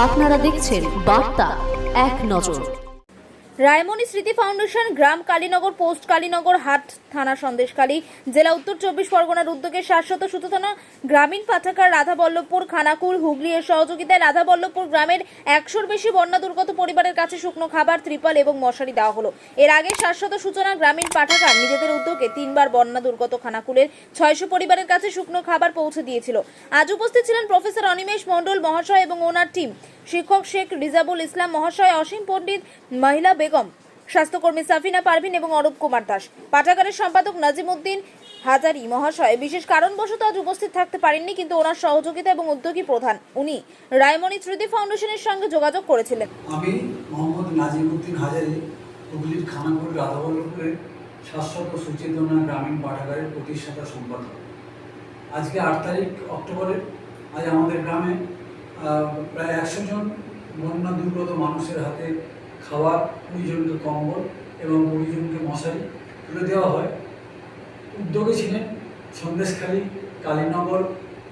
আপনারা দেখছেন বার্তা এক নজর। রায়মণি স্মৃতি ফাউন্ডেশন, গ্রাম কালীনগর, পোস্ট কালীনগর, হাট থানা সন্দেশখালী, জেলা উত্তর চব্বিশ পরগনার উদ্যোগে শাশ্বত সূচনা গ্রামীণ পাঠাগার, রাধাবল্লভপুর, খানাকুল, হুগলি এর সহযোগিতায় রাধাবল্লভপুর গ্রামের 100-র বেশি বন্যা দুর্গত পরিবারের কাছে শুকনো খাবার, ত্রিপল এবং মশারি দেওয়া হলো। এর আগে শাশ্বত সূচনা গ্রামীণ পাঠাগার নিজেদের উদ্যোগে 3বার বন্যা দুর্গত খানাকুলের 600 পরিবারের কাছে শুকনো খাবার পৌঁছে দিয়েছিল। আজ উপস্থিত ছিলেন প্রফেসর অনিমেষ মণ্ডল মহাশয় এবং ওনার টিম, শিক্ষক শেখ রিজাবুল ইসলাম মহাশয়, অসীম পণ্ডিত, মহিলা বেগম, স্বাস্থ্যকর্মী সাফিনা পারভিন এবং অরূপ কুমার দাস। পাঠাগারের সম্পাদক নাজিমউদ্দিন হাজারি মহাশয় বিশেষ কারণবশত আজ উপস্থিত থাকতে পারেননি, কিন্তু ওনার সহযোগিতা এবং উদ্যোগী প্রধান উনি রায়মণি স্মৃতি ফাউন্ডেশনের সঙ্গে যোগাযোগ করেছিলেন। আমি মোহাম্মদ নাজিমউদ্দিন হাজারি, হুগলির খানাকুল রাধাবল্লভপুরের শাশ্বত সুচেতনা গ্রামীণ পাঠাগারের প্রতিষ্ঠাতা সম্পাদক। আজকে 8 তারিখ অক্টোবরে আজ আমাদের গ্রামে প্রায় 100 জন বন্যা দুর্গত মানুষের হাতে খাবার, 20 জনকে কম্বল এবং 20 জনকে মশারি তুলে দেওয়া হয়। উদ্যোগে ছিলেন সন্দেশখালী, কালীনগর,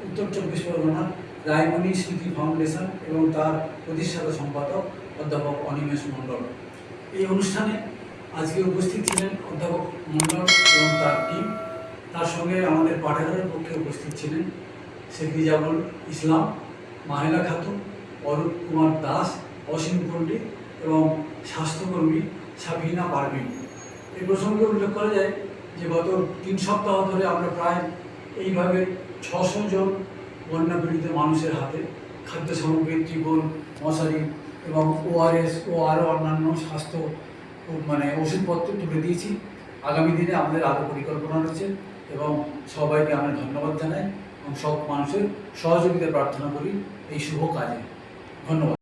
উত্তর চব্বিশ পরগনার রায়মণি স্মৃতি ফাউন্ডেশন এবং তার প্রতিষ্ঠাতা সম্পাদক অধ্যাপক অনিমেষ মণ্ডল। এই অনুষ্ঠানে আজকে উপস্থিত ছিলেন অধ্যাপক মণ্ডল এবং তার টিম। তার সঙ্গে আমাদের পাঠাগারের পক্ষে উপস্থিত ছিলেন শেখ রিজাবুল ইসলাম, মাহেলা খাতুন, অরূপ কুমার দাস, অসীম পণ্ডিত এবং স্বাস্থ্যকর্মী সাফিনা পারভিন। এই প্রসঙ্গে উল্লেখ করা যায় যে গত 3 সপ্তাহ ধরে আমরা প্রায় এইভাবে 600 জন বন্যা পীড়িত মানুষের হাতে খাদ্য সামগ্রী, ত্রিপল, মশারি এবং ORS ও আরও অন্যান্য স্বাস্থ্য ওষুধপত্র তুলে দিয়েছি। আগামী দিনে আমাদের আরও পরিকল্পনা রয়েছে এবং সবাইকে আমরা ধন্যবাদ জানাই এবং সব মানুষের সহযোগিতা প্রার্থনা করি এই শুভ কাজে। ধন্যবাদ।